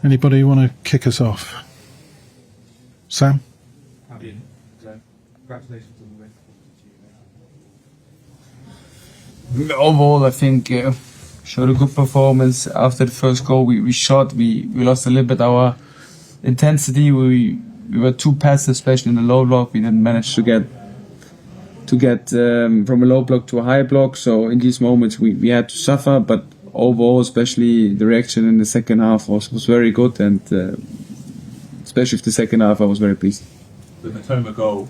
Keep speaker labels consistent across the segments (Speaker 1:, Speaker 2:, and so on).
Speaker 1: Anybody want to kick us off? Sam?
Speaker 2: Fabian, congratulations on the win.
Speaker 3: Overall, I think showed a good performance. After the first goal, we shot. We lost a little bit our intensity. We were too passive, especially in the low block. We didn't manage to get from a low block to a high block. So in these moments, we had to suffer. But overall, especially the reaction in the second half was very good, and especially for the second half, I was very pleased.
Speaker 2: The Mitoma goal,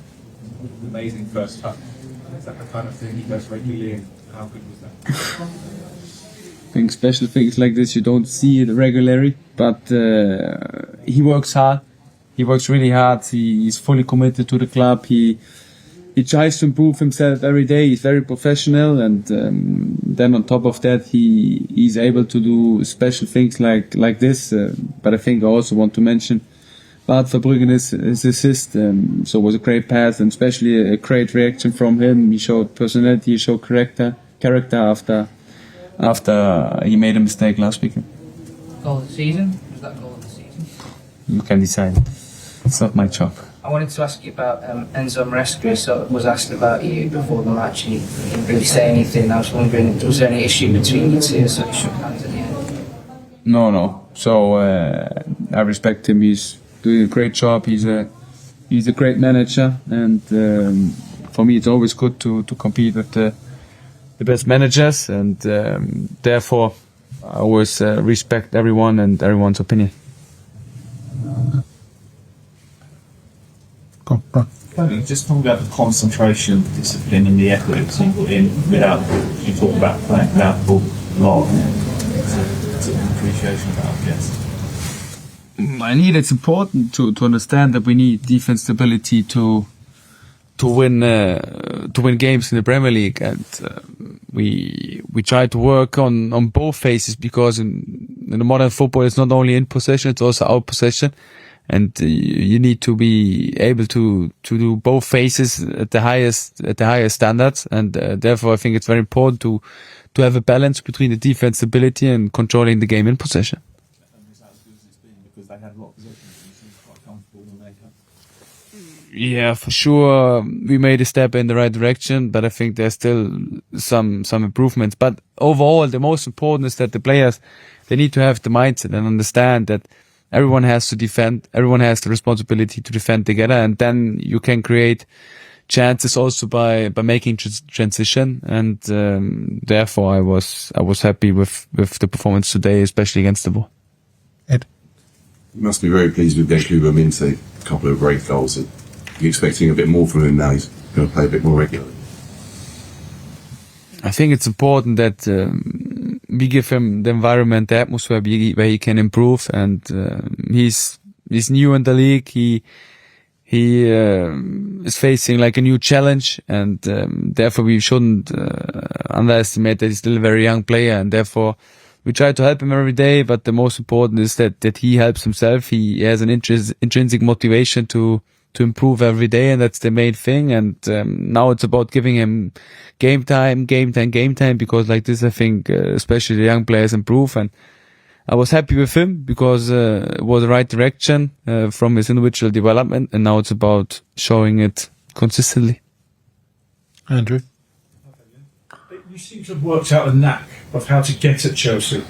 Speaker 2: amazing first touch. Is that the kind of thing he does regularly, and how good was that?
Speaker 3: I think special things like this you don't see it regularly, but he works hard. He works really hard. He's fully committed to the club. He tries to improve himself every day. He's very professional, and then on top of that, he's able to do special things like this. But I think I also want to mention Bart Verbruggen, his assist. So it was a great pass, and especially a great reaction from him. He showed personality. He showed character after he made a mistake last weekend.
Speaker 4: Goal of the season? Was that goal of the season?
Speaker 3: You can decide. It's not my job.
Speaker 4: I wanted to ask you about Enzo Maresca. So was asked about you before the match, and he didn't really say anything. I was wondering, was there any issue between you two, so you shook hands at the end?
Speaker 3: No. So I respect him. He's doing a great job. He's a great manager, and for me, it's always good to compete with the best managers, and therefore I always respect everyone and everyone's opinion.
Speaker 1: Go on, Brian.
Speaker 5: Just talk about the concentration, the discipline, and the effort that you put in without. You talk about playing without the ball a lot. It's an appreciation of that, I guess.
Speaker 3: It's important to understand that we need defense stability to win games in the Premier League, and we try to work on both phases, because in the modern football it's not only in possession, it's also out possession, and you need to be able to do both phases at the highest standards, and therefore I think it's very important to have a balance between the defense stability and controlling the game in possession.
Speaker 5: Because they had a lot of possession, and it seems quite comfortable when they have.
Speaker 3: Yeah, for sure, we made a step in the right direction, but I think there's still some improvements. But overall, the most important is that the players, they need to have the mindset and understand that everyone has to defend, everyone has the responsibility to defend together, and then you can create chances also by making transition, and therefore I was happy with the performance today, especially against the ball.
Speaker 1: Ed?
Speaker 6: You must be very pleased with Minteh. A couple of great goals. You're expecting a bit more from him now. He's going to play a bit more regularly.
Speaker 3: I think it's important that we give him the environment, the atmosphere where he can improve, and he's new in the league. He is facing like a new challenge, and therefore we shouldn't underestimate that he's still a very young player, and therefore we try to help him every day. But the most important is that he helps himself. He has an intrinsic motivation to improve every day, and that's the main thing. And now it's about giving him game time, because like this I think especially the young players improve, and I was happy with him because it was the right direction from his individual development, and now it's about showing it consistently.
Speaker 1: Andrew?
Speaker 7: You seem to have worked out a knack of how to get at Chelsea,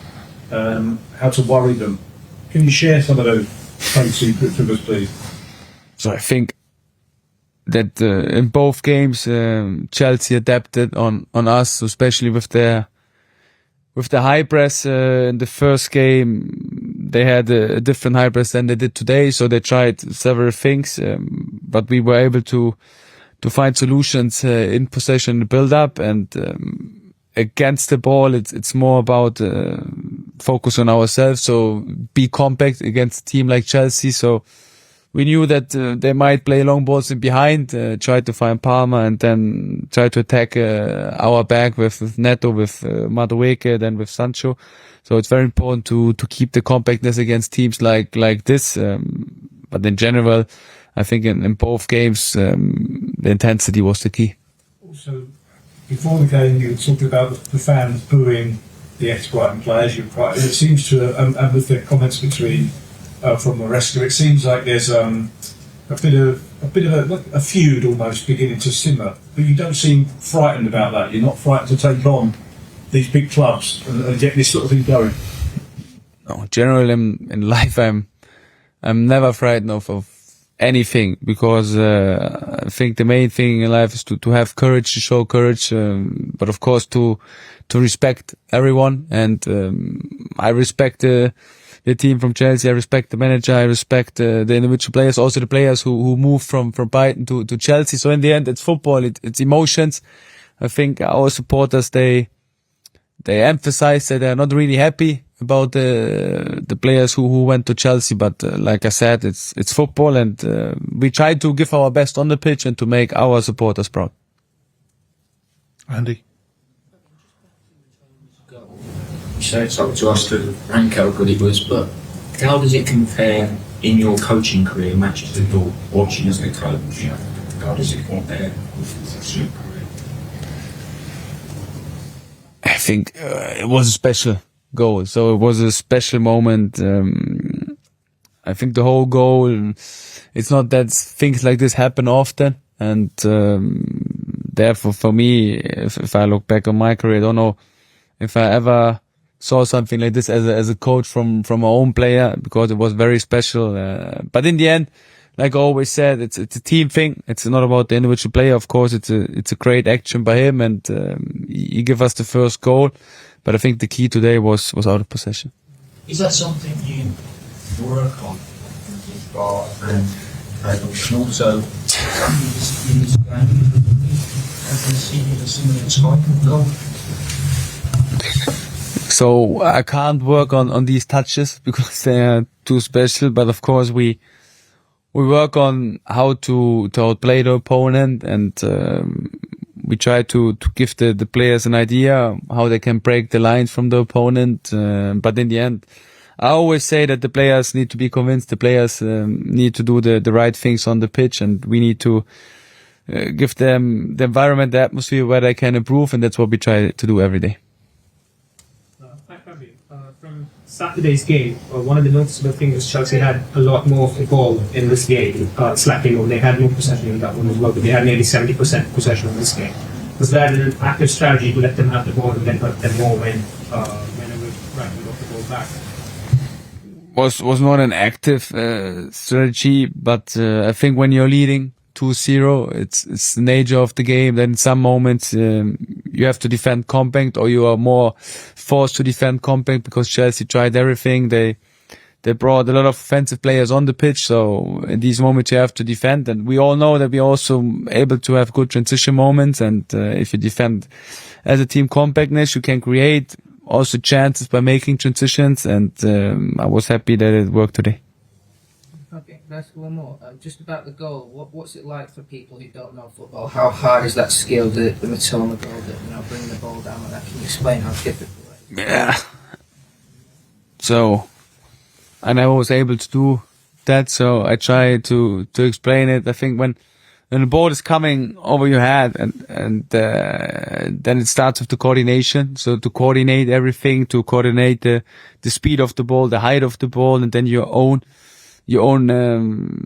Speaker 7: how to worry them. Can you share some of those trade secrets with us, please?
Speaker 3: So I think that in both games Chelsea adapted on us, especially with the high press. In the first game they had a different high press than they did today, so they tried several things, but we were able to find solutions in possession and build up, and against the ball it's more about focus on ourselves, so be compact against a team like Chelsea. So we knew that they might play long balls in behind, try to find Palmer, and then try to attack our back with Neto, with Madueke, then with Sancho. So it's very important to keep the compactness against teams like this. But in general, I think in both games, the intensity was the key.
Speaker 7: Also, before the game, you talked about the fans booing the ex-Brighton players. It seems to, and with the comments between from Maresca. It seems like there's a bit of a feud almost beginning to simmer, but you don't seem frightened about that. You're not frightened to take on these big clubs and get this sort of thing going.
Speaker 3: No, generally in life, I'm never frightened of anything, because I think the main thing in life is to have courage, to show courage, but of course to respect everyone. And I respect the team from Chelsea. I respect the manager. I respect the individual players, also the players who moved from Brighton to Chelsea. So in the end, it's football. It's emotions. I think our supporters, they emphasize that they're not really happy about the players who went to Chelsea, but like I said, it's football, and we try to give our best on the pitch and to make our supporters proud.
Speaker 1: Andy?
Speaker 8: You say it's up to us to rank how good it was, but how does it compare in your coaching career, matches that you're watching as a coach? You know, how does it compare with your career?
Speaker 3: I think it was a special goal, so it was a special moment. I think the whole goal, it's not that things like this happen often, and therefore for me, if I look back on my career, I don't know if I ever saw something like this as a coach from my own player, because it was very special. But in the end, like I always said, it's a team thing. It's not about the individual player. Of course, it's a great action by him, and he gave us the first goal. But I think the key today was out of possession.
Speaker 8: Is that something you work on and also something in this game as a similar type of goal?
Speaker 3: So I can't work on these touches because they are too special. But of course we work on how to outplay the opponent, and we try to give the players an idea how they can break the lines from the opponent. But in the end, I always say that the players need to be convinced. The players need to do the right things on the pitch, and we need to give them the environment, the atmosphere where they can improve, and that's what we try to do every day.
Speaker 9: Hi, Fabian. From Saturday's game, one of the noticeable things was Chelsea had a lot more of the ball in this game. Slightly more. They had more possession in that one as well, but they had nearly 70% possession in this game. Was that an active strategy to let them have the ball and then hurt them more when it was right, we got the ball back?
Speaker 3: Was not an active strategy, but I think when you're leading 2-0, it's the nature of the game. Then in some moments you have to defend compact, or you are more forced to defend compact, because Chelsea tried everything. They brought a lot of offensive players on the pitch, so in these moments you have to defend. And we all know that we're also able to have good transition moments, and if you defend as a team compactness, you can create also chances by making transitions, and I was happy that it worked today.
Speaker 4: Okay, that's one more. Just about the goal, what's it like for people who don't know football? How hard is that skill, the Mitoma goal, that bringing the ball down like that? Can you explain how difficult it is?
Speaker 3: Yeah. So I never was able to do that, so I try to explain it. I think when the ball is coming over your head, and then it starts with the coordination. So to coordinate everything, to coordinate the speed of the ball, the height of the ball, and then your own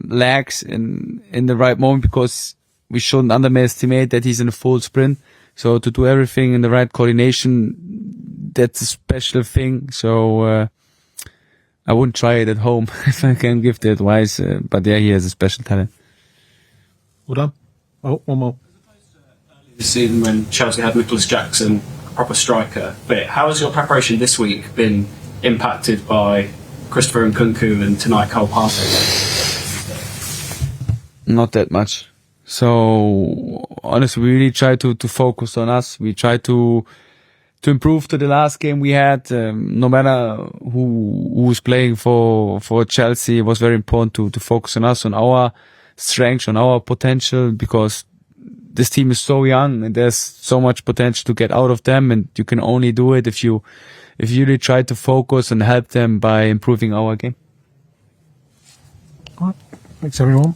Speaker 3: legs in the right moment, because we shouldn't underestimate that he's in a full sprint. So to do everything in the right coordination, that's a special thing. So I wouldn't try it at home if I can give the advice. But yeah, he has a special talent.
Speaker 1: Well done. Oh, one more.
Speaker 10: This season when Chelsea had Nicholas Jackson, a proper striker, but how has your preparation this week been impacted by Christopher Nkunku and tonight Cole Palmer?
Speaker 3: Not that much. So honestly, we really try to focus on us. We try to improve to the last game we had. No matter who was playing for Chelsea, it was very important to focus on us, on our strength, on our potential, because this team is so young and there's so much potential to get out of them, and you can only do it if you really try to focus and help them by improving our game.
Speaker 1: All right. Thanks, everyone.